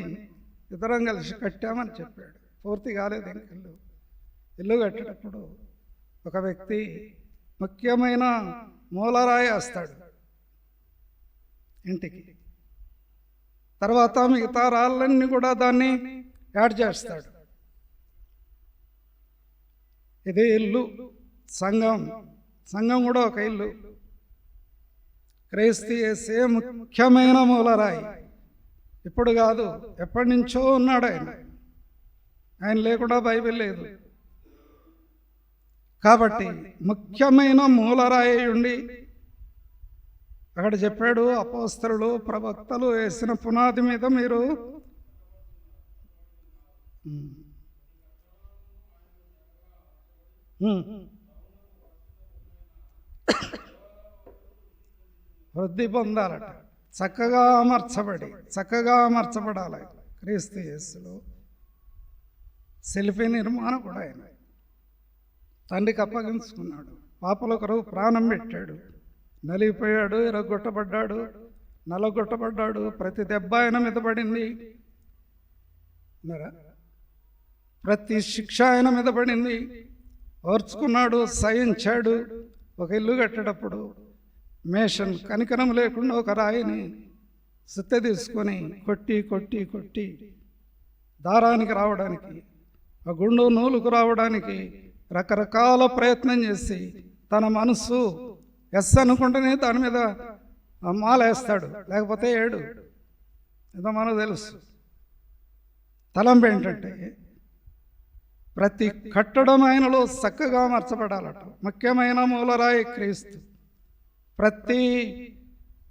ఇద్దరం కలిసి కట్టామని చెప్పాడు. పూర్తి కాలేదు ఇంక ఇల్లు కట్టేటప్పుడు ఒక వ్యక్తి ముఖ్యమైన మూలరాయి వేస్తాడు ఇంటికి. తర్వాత మిగతా రాళ్ళన్నీ కూడా దాన్ని యాడ్ చేస్తాడు. ఇది ఇల్లు. సంఘం కూడా ఒక ఇల్లు. క్రీస్తు యేసే ముఖ్యమైన మూలరాయి. ఇప్పుడు కాదు, ఎప్పటి నుంచో ఉన్నాడు ఆయన లేకుండా బైబిల్ లేదు. కాబట్టి ముఖ్యమైన మూలరాయి ఉండి అక్కడ చెప్పాడు, అపోస్తలులు ప్రవక్తలు వేసిన పునాది మీద మీరు వృద్ధి పొందాలట. చక్కగా అమర్చబడాలి. క్రీస్తు యేసులో శిల్పి నిర్మాణం కూడా ఆయన తండ్రికి అప్పగించుకున్నాడు. పాపల కొరకు ప్రాణం పెట్టాడు. నలిగిపోయాడు, ఎరగొట్టబడ్డాడు, నలగొట్టబడ్డాడు. ప్రతి దెబ్బ ఆయన మీద పడింది. ప్రతి శిక్ష ఆయన మీద పడింది. ఓర్చుకున్నాడు, సహించాడు. ఒక ఇల్లు కట్టేటప్పుడు మేషన్ కనికరం లేకుండా ఒక రాయిని సుత్తె తీసుకొని కొట్టి కొట్టి కొట్టి దారానికి రావడానికి, ఆ గుండు నూలుకు రావడానికి రకరకాల ప్రయత్నం చేసి తన మనసు ఎస్ అనుకుంటేనే దాని మీద మాలేస్తాడు, లేకపోతే ఏడు. ఏదో మనకు తెలుసు. తలంపు ఏంటంటే ప్రతి కట్టడం ఆయనలో చక్కగా అమర్చబడాలట. ముఖ్యమైన మూలరాయి క్రీస్తు. ప్రతి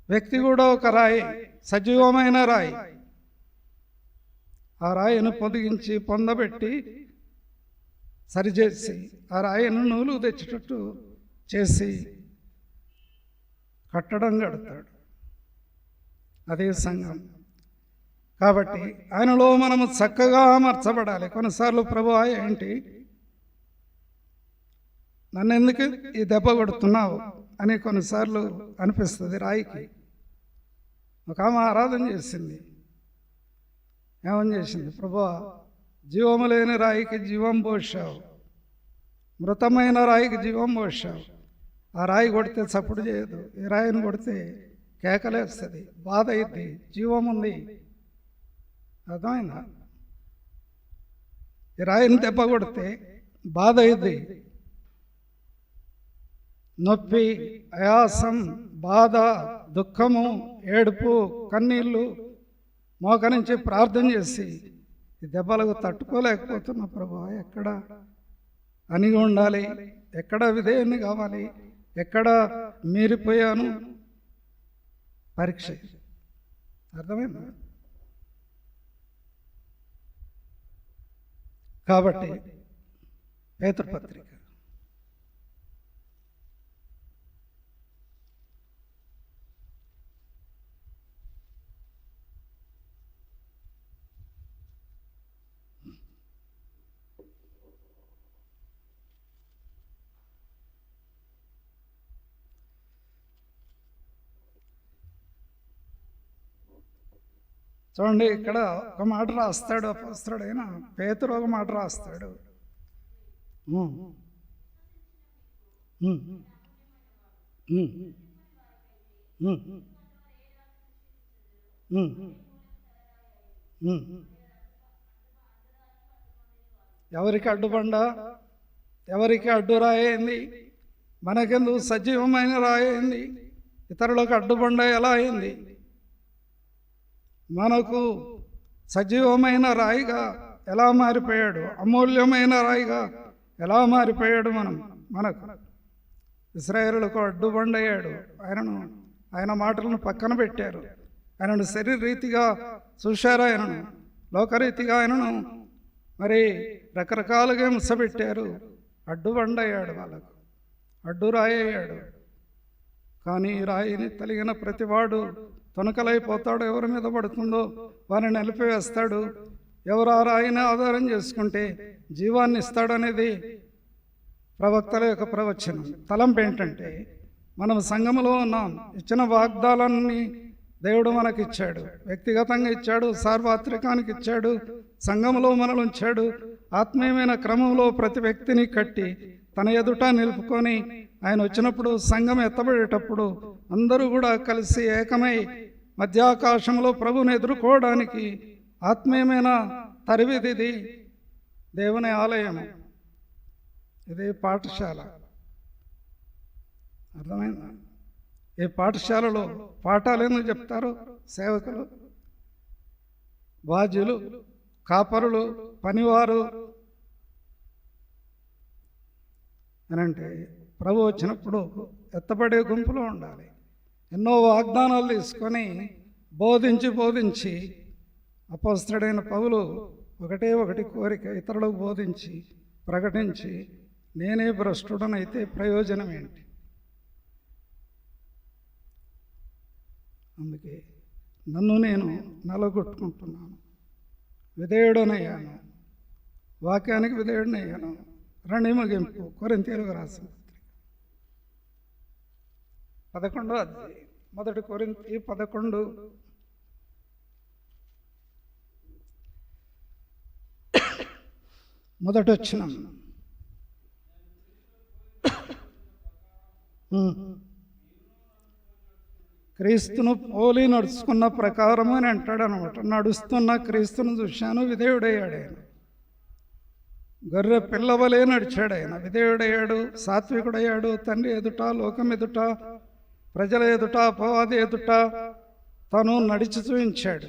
వ్యక్తి కూడా ఒక రాయి, సజీవమైన రాయి. ఆ రాయిని పొదిగించి పొందబెట్టి సరిచేసి ఆ రాయిని నూలు తెచ్చేటట్టు చేసి కట్టడం కడతాడు. అదే సంఘం. కాబట్టి ఆయనలో మనము చక్కగా అమర్చబడాలి. కొన్నిసార్లు ప్రభువా ఏంటి నన్ను ఎందుకు ఈ దెబ్బ కొడుతున్నావు అని కొన్నిసార్లు అనిపిస్తుంది రాయికి. ఒక ఆమె ఆరాధన చేసింది. ఏమని చేసింది? ప్రభువా, జీవము లేని రాయికి జీవం పోసావు, మృతమైన రాయికి జీవం పోసావు. ఆ రాయి కొడితే చప్పుడు చేయదు, ఈ రాయిని కొడితే కేకలేస్తుంది, బాధ అయింది, జీవం ఉంది. అర్థమైందా? ఈ రాయిని దెబ్బ కొడితే బాధ అయింది, నొప్పి, ఆయాసం, బాధ, దుఃఖము, ఏడుపు, కన్నీళ్ళు మోకరించి ప్రార్థన చేసి ఈ దెబ్బలకు తట్టుకోలేకపోతున్నా ప్రభువా, ఎక్కడ అనిగి ఉండాలి, ఎక్కడ విధేయుని కావాలి, ఎక్కడ మీరిపోయాను పరీక్ష. అర్థమైందా? కాబట్టి పేతురుపత్రిక చూడండి, ఇక్కడ ఒక మాట రాస్తాడు అపోస్తలుడైన పేతురు, ఒక మాట రాస్తాడు. ఎవరికి అడ్డుబండ, ఎవరికి అడ్డు రాయింది? మనకెందుకు సజీవమైన రాయింది? ఇతరులకు అడ్డుబండ ఎలా అయింది? మనకు సజీవమైన రాయిగా ఎలా మారిపోయాడు, అమూల్యమైన రాయిగా ఎలా మారిపోయాడు. మనకు ఇశ్రాయేలులకు అడ్డుబండయ్యాడు. ఆయన మాటలను పక్కన పెట్టారు. ఆయనను శరీరరీతిగా చూశారు, ఆయనను లోకరీతిగా ఆయనను మరి రకరకాలుగా హింసపెట్టారు. అడ్డుబండయ్యాడు, వాళ్ళకు అడ్డు రాయి అయ్యాడు. కానీ రాయిని తలిగిన ప్రతివాడు తొనకలైపోతాడు. ఎవరి మీద పడుతుందో వారిని నిలిపివేస్తాడు. ఎవరు ఆ రాయిని ఆధారం చేసుకుంటే జీవాన్ని ఇస్తాడనేది ప్రవక్తల యొక్క ప్రవచనం. తలంపు ఏంటంటే మనం సంఘములో ఉన్నాం. ఇచ్చిన వాగ్దానాన్ని దేవుడు మనకిచ్చాడు, వ్యక్తిగతంగా ఇచ్చాడు, సార్వత్రికానికి ఇచ్చాడు, సంఘములో మనల్ని ఉంచాడు. ఆత్మీయమైన క్రమంలో ప్రతి వ్యక్తిని కట్టి తన ఎదుట నిలుపుకొని ఆయన వచ్చినప్పుడు సంఘం ఎత్తబడేటప్పుడు అందరూ కూడా కలిసి ఏకమై మధ్యాకాశంలో ప్రభుని ఎదుర్కోవడానికి ఆత్మీయమైన తరివిది దేవుని ఆలయం. ఇది పాఠశాల. అర్థమైందా? ఈ పాఠశాలలో పాఠాలు ఎందుకు చెప్తారు? సేవకులు, బాధ్యులు, కాపరులు, పనివారు అనంటే ప్రభు వచ్చినప్పుడు ఎత్తబడే గుంపులో ఉండాలి. ఎన్నో వాగ్దానాలు తీసుకొని బోధించి అపోస్తలుడైన పౌలు ఒకటి కోరిక, ఇతరులకు బోధించి ప్రకటించి నేనే భ్రష్టుడనైతే ప్రయోజనం ఏంటి? అందుకే నన్ను నేను నలగొట్టుకుంటున్నాను. విధేయుడనయ్యాను, వాక్యానికి విధేయుడనయ్యాను. రండి ముగింపు. కొరింథీయులకు రాసిన 11వ అధ్యాయం, 1 కొరింథీ 11. మొదటి వచనం. క్రీస్తును పోలి నడుచుకున్న ప్రకారము అని అంటాడు అనమాట. నడుస్తున్న క్రీస్తును చూశాను, విధేయుడయ్యాడు ఆయన. గొర్రె పిల్లవలే నడిచాడు ఆయన, విధేయుడయ్యాడు, సాత్వికుడయ్యాడు. తండ్రి ఎదుట, లోకం ఎదుట, ప్రజల ఎదుట, అపవాది ఎదుట తను నడిచి చూపించాడు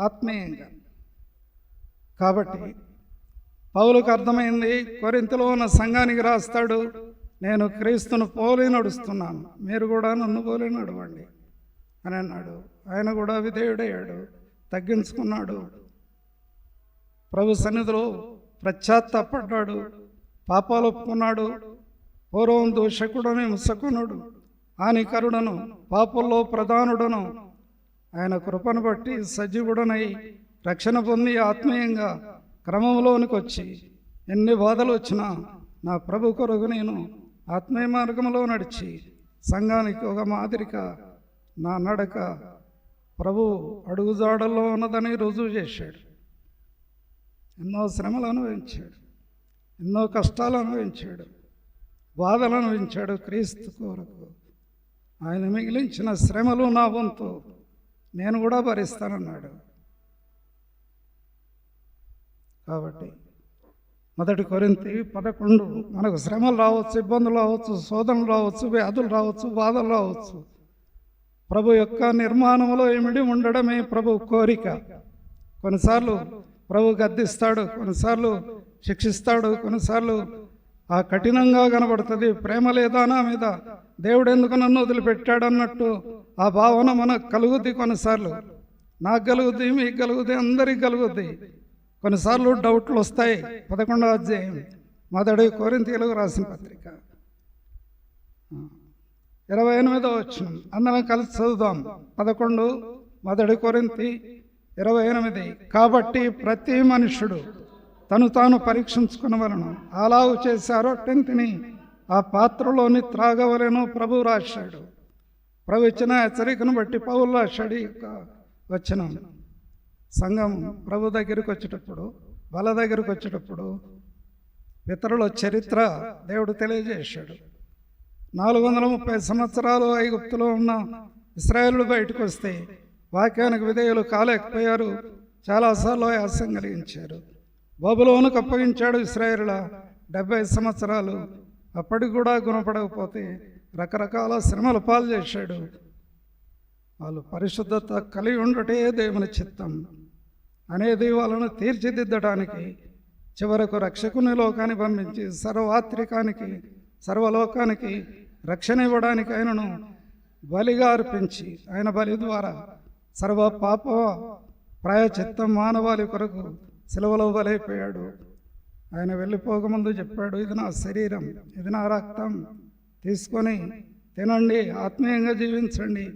ఆత్మీయంగా. కాబట్టి పౌలుకు అర్థమైంది. కొరింథీలో ఉన్న సంఘానికి రాస్తాడు, నేను క్రీస్తును పోలి నడుస్తున్నాను, మీరు కూడా నన్ను పోలి నడవండి అని అన్నాడు. ఆయన కూడా విధేయుడయ్యాడు, తగ్గించుకున్నాడు, ప్రభు సన్నిధిలో పశ్చాత్తాపడ్డాడు, పాపాలు ఒప్పుకున్నాడు. పూర్వం దూషకుడని ముసకునుడు, హానికరుడను, పాపుల్లో ప్రధానుడను, ఆయన కృపను బట్టి సజీవుడనై రక్షణ పొంది ఆత్మీయంగా క్రమంలోనికి వచ్చి ఎన్ని బాధలు వచ్చినా నా ప్రభు కొరకు నేను ఆత్మీయ మార్గంలో నడిచి సంఘానికి ఒక మాదిరిగా నా నడక ప్రభు అడుగుజాడల్లో ఉన్నదని రుజువు చేశాడు. ఎన్నో శ్రమలు అనుభవించాడు, ఎన్నో కష్టాలు అనుభవించాడు, బాధలు అనుభవించాడు క్రీస్తు కొరకు. ఆయన మిగిలించిన శ్రమలు నా వంతు, నేను కూడా భరిస్తానన్నాడు. కాబట్టి మొదటి కొరింథీ 11, మనకు శ్రమలు రావచ్చు, ఇబ్బందులు రావచ్చు, శోధనలు రావచ్చు, వ్యాధులు రావచ్చు, బాధలు రావచ్చు. ప్రభు యొక్క నిర్మాణంలో ఇమిడి ఉండడమే ప్రభు కోరిక. కొన్నిసార్లు ప్రభు గద్దిస్తాడు, కొన్నిసార్లు శిక్షిస్తాడు, కొన్నిసార్లు ఆ కఠినంగా కనబడుతుంది. ప్రేమ లేదా నా మీద, దేవుడు ఎందుకు నన్ను వదిలిపెట్టాడు అన్నట్టు ఆ భావన మనకు కలుగుద్ది. కొన్నిసార్లు నాకు కలుగుద్ది, మీకు కలుగుద్ది, అందరికి కలుగుద్ది. కొన్నిసార్లు డౌట్లు వస్తాయి. 11వ అధ్యాయం మొదటి కొరింథీయులకు రాసిన పత్రిక 28వ వచనం అందరం కలిసి చదువుదాం. 11 మొదటి కొరింథీ 28. కాబట్టి ప్రతి మనుష్యుడు తను తాను పరీక్షించుకునవలను, అలాగు చేశారో తిని ఆ పాత్రలోని త్రాగవలెను ప్రభు రాశాడు. ప్రభు ఇచ్చిన హెచ్చరికను బట్టి పౌలు రాశాడు ఈ యొక్క వచనం. సంఘం ప్రభు దగ్గరికి వచ్చేటప్పుడు, బల దగ్గరికి వచ్చేటప్పుడు పితరుల చరిత్ర దేవుడు తెలియజేశాడు. 430 సంవత్సరాలు ఐగుప్తులో ఉన్న ఇశ్రాయేలు బయటకు వస్తే వాక్యానికి విధేయులు కాలేకపోయారు. చాలాసార్లు ఆయాసం కలిగించారు. బబులోనుకు అప్పగించాడు ఇశ్రాయేలుల 70 సంవత్సరాలు. అప్పటికి కూడా గుణపడకపోతే రకరకాల శ్రమల పాలు చేశాడు. వాళ్ళు పరిశుద్ధత కలిగి ఉండటే దేవుని చిత్తం అనేది వాళ్ళను తీర్చిదిద్దడానికి చివరకు రక్షకుని లోకాన్ని పంపించి సర్వాత్రికానికి, సర్వలోకానికి రక్షణ ఇవ్వడానికి ఆయనను బలిగా అర్పించి ఆయన బలి ద్వారా సర్వ పాప ప్రాయచిత్తం మానవాళి కొరకు సిలువలో బలైపోయాడు. ఆయన వెళ్ళిపోకముందు చెప్పాడు, ఇది నా శరీరం, ఇది నా రక్తం, తీసుకొని తినండి, ఆత్మీయంగా జీవించండి.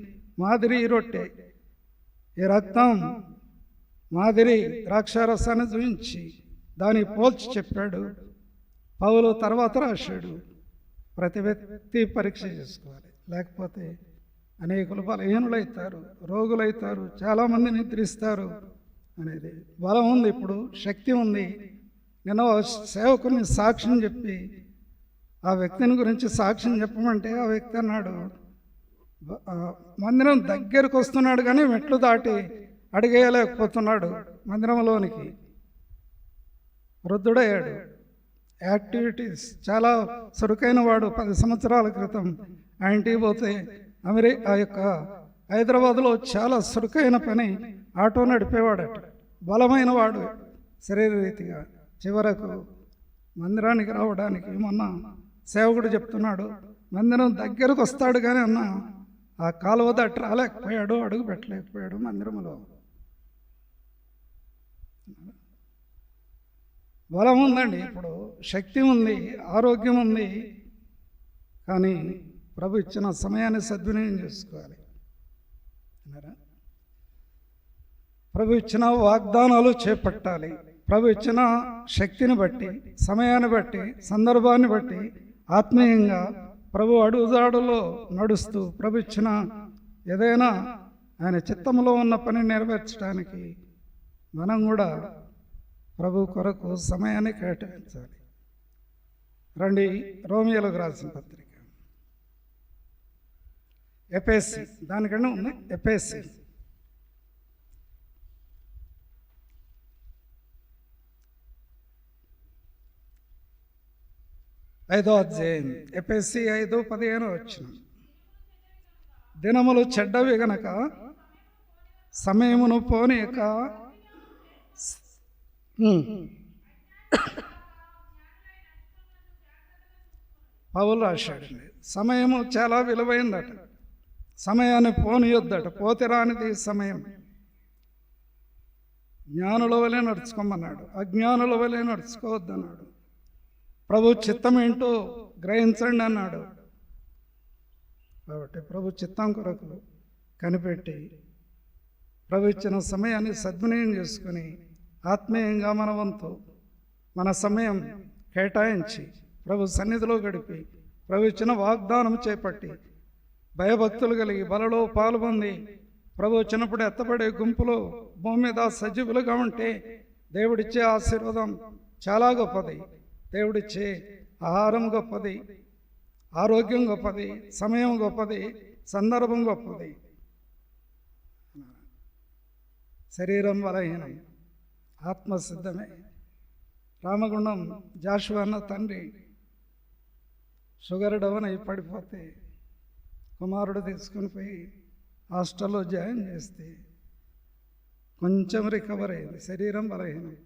మాదిరి ఈ రొట్టె, ఈ రక్తం మాదిరి ద్రాక్షారసాన్ని చూపించి దాన్ని పోల్చి చెప్పాడు. పౌలు తర్వాత రాశాడు, ప్రతి వ్యక్తి పరీక్ష చేసుకోవాలి, లేకపోతే అనేకులు బలహీనులైతారు, రోగులైతారు, చాలామంది నిద్రిస్తారు అనేది. బలం ఉంది, ఇప్పుడు శక్తి ఉంది. నేను సేవకుని సాక్ష్యం చెప్పి ఆ వ్యక్తిని గురించి సాక్ష్యం చెప్పమంటే ఆ వ్యక్తి అన్నాడు, మందిరం దగ్గరకు వస్తున్నాడు కానీ మెట్లు దాటి అడిగేయలేకపోతున్నాడు మందిరంలోనికి. వృద్ధుడయ్యాడు. యాక్టివిటీస్ చాలా చురుకైన వాడు. 10 సంవత్సరాల క్రితం ఆ ఇంటికి పోతే ఆ యొక్క హైదరాబాద్లో చాలా చురుకైన పని ఆటో నడిపేవాడట. బలమైన వాడు శరీరరీతిగా. చివరకు మందిరానికి రావడానికి మొన్న సేవకుడు చెప్తున్నాడు, మందిరం దగ్గరకు వస్తాడు కానీ అన్న ఆ కాలువ దాటి రాలేకపోయాడు, అడుగు పెట్టలేకపోయాడు మందిరంలో. బలం ఉందండి, ఇప్పుడు శక్తి ఉంది, ఆరోగ్యం ఉంది. కానీ ప్రభు ఇచ్చిన సమయాన్ని సద్వినియోగం చేసుకోవాలి. ప్రభు ఇచ్చిన వాగ్దానాలు చేపట్టాలి. ప్రభు ఇచ్చిన శక్తిని బట్టి, సమయాన్ని బట్టి, సందర్భాన్ని బట్టి ఆత్మీయంగా ప్రభు అడుగుజాడులో నడుస్తూ ప్రభు ఇచ్చిన ఏదైనా ఆయన చిత్తంలో ఉన్న పని నెరవేర్చడానికి మనం కూడా ప్రభు కొరకు సమయాన్ని కేటాయించాలి. రండి, రోమియోలకు రాసిన పత్రిక ఎఫెసీ, దానికన్నా ఉంది ఎఫెసీ 5వ అధ్యాయం, ఎఫెసీ 5:15 వచ్చిన. దినములు చెడ్డవి గనక సమయమును పోనీయక పౌలు రాశాడండి. సమయము చాలా విలువైందట. సమయాన్ని పోనీయొద్దట. పోతే రానిది సమయం. జ్ఞానుల వలె నడుచుకోమన్నాడు, అజ్ఞానుల వలె నడుచుకోవద్దన్నాడు. ప్రభు చిత్తం ఏంటో గ్రహించండి అన్నాడు. కాబట్టి ప్రభు చిత్తం కొరకు కనిపెట్టి ప్రభు ఇచ్చిన సమయాన్ని సద్వినియోగం చేసుకుని ఆత్మీయంగా మన వంతు మన సమయం కేటాయించి ప్రభు సన్నిధిలో గడిపి ప్రభు ఇచ్చిన వాగ్దానం చేపట్టి భయభక్తులు కలిగి బలలో పాల్పొంది ప్రభు వచ్చినప్పుడు ఎత్తబడే గుంపులో భూమి మీద సజీవులుగా ఉంటే దేవుడిచ్చే ఆశీర్వాదం చాలా గొప్పది. దేవుడిచ్చే ఆహారం గొప్పది, ఆరోగ్యం గొప్పది, సమయం గొప్పది, సందర్భం గొప్పది. శరీరం బలహీనం, ఆత్మసిద్ధమే. రామగుండం జాషువా అన్న తండ్రి షుగర్ డౌన్ అయి పడిపోతే కుమారుడు తీసుకుని పోయి హాస్టల్లో జాయిన్ చేస్తే కొంచెం రికవర్ అయింది. శరీరం బలహీనం,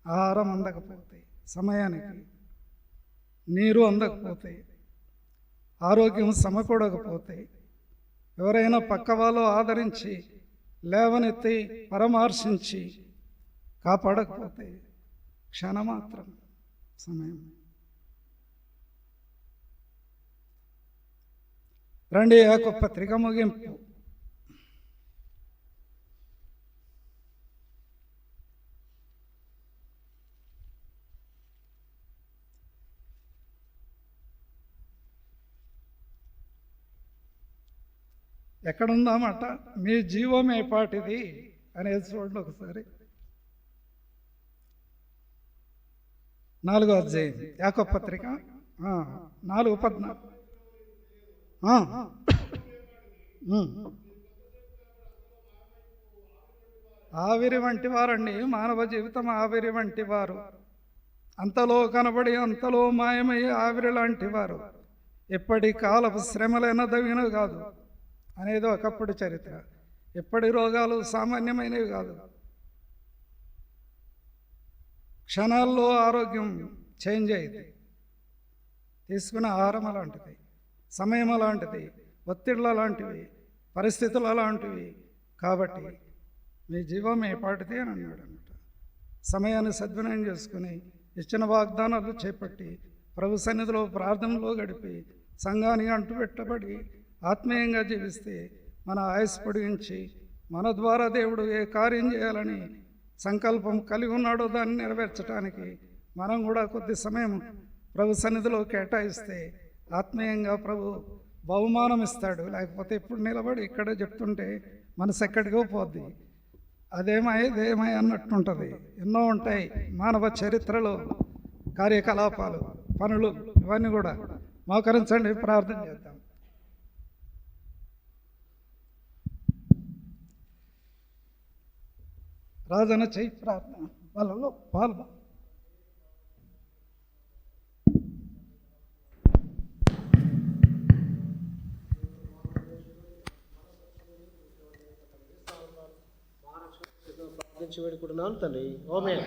ఆహారం అందకపోతే, సమయానికి నీరు అందకపోతే, ఆరోగ్యం సమకూడకపోతే, ఎవరైనా పక్క వాళ్ళు ఆదరించి లేవనెత్తి పరామర్శించి కాపాడకపోతే క్షణమాత్రం సమయం. రండి, యాకోబు పత్రిక ముగింపు. ఎక్కడుందామట? మీ జీవం ఏపాటిది అనేది చూడండి ఒకసారి. 4వ అధ్యాయం యాకోబు పత్రిక 4:14. ఆవిరి వంటి వారండి. మానవ జీవితం ఆవిరి వంటి వారు. అంతలో కనబడి అంతలో మాయమయ్యే ఆవిరి లాంటి వారు. ఎప్పటి కాలపు శ్రమలైన దవినవి కాదు అనేది ఒకప్పుడు చరిత్ర. ఎప్పటి రోగాలు సామాన్యమైనవి కాదు. క్షణాల్లో ఆరోగ్యం చేంజ్ అయింది. తీసుకున్న ఆహారం అలాంటిది, సమయం అలాంటిది, ఒత్తిళ్ళ లాంటివి, పరిస్థితులు అలాంటివి. కాబట్టి మీ జీవం ఏపాటిది అని అన్నాడు అన్నమాట. సమయాన్ని సద్వినియోగం చేసుకుని ఇచ్చిన వాగ్దానాలు చేపట్టి ప్రభు సన్నిధిలో ప్రార్థనలో గడిపి సంఘానికి అంటుపెట్టబడి ఆత్మీయంగా జీవిస్తే మన ఆయుస్ పొడిగించి మన ద్వారా దేవుడు ఏ కార్యం చేయాలని సంకల్పం కలిగి ఉన్నాడో దాన్ని నెరవేర్చడానికి మనం కూడా కొద్ది సమయం ప్రభు సన్నిధిలో కేటాయిస్తే ఆత్మీయంగా ప్రభు బహుమానం ఇస్తాడు. లేకపోతే ఇప్పుడు నిలబడి ఇక్కడే చెప్తుంటే మనసు ఎక్కడికో పోద్ది. అదేమై అన్నట్టుంటుంది. ఎన్నో ఉంటాయి మానవ చరిత్రలో కార్యకలాపాలు, పనులు, ఇవన్నీ కూడా. మోకరించండి, ప్రార్థన చేద్దాం. రాజన చెయ్యి ప్రార్థన వాళ్ళలో పాల్గొ. ప్రార్థించి వేడుకుంటున్నాను తండ్రి. ఆమేన్.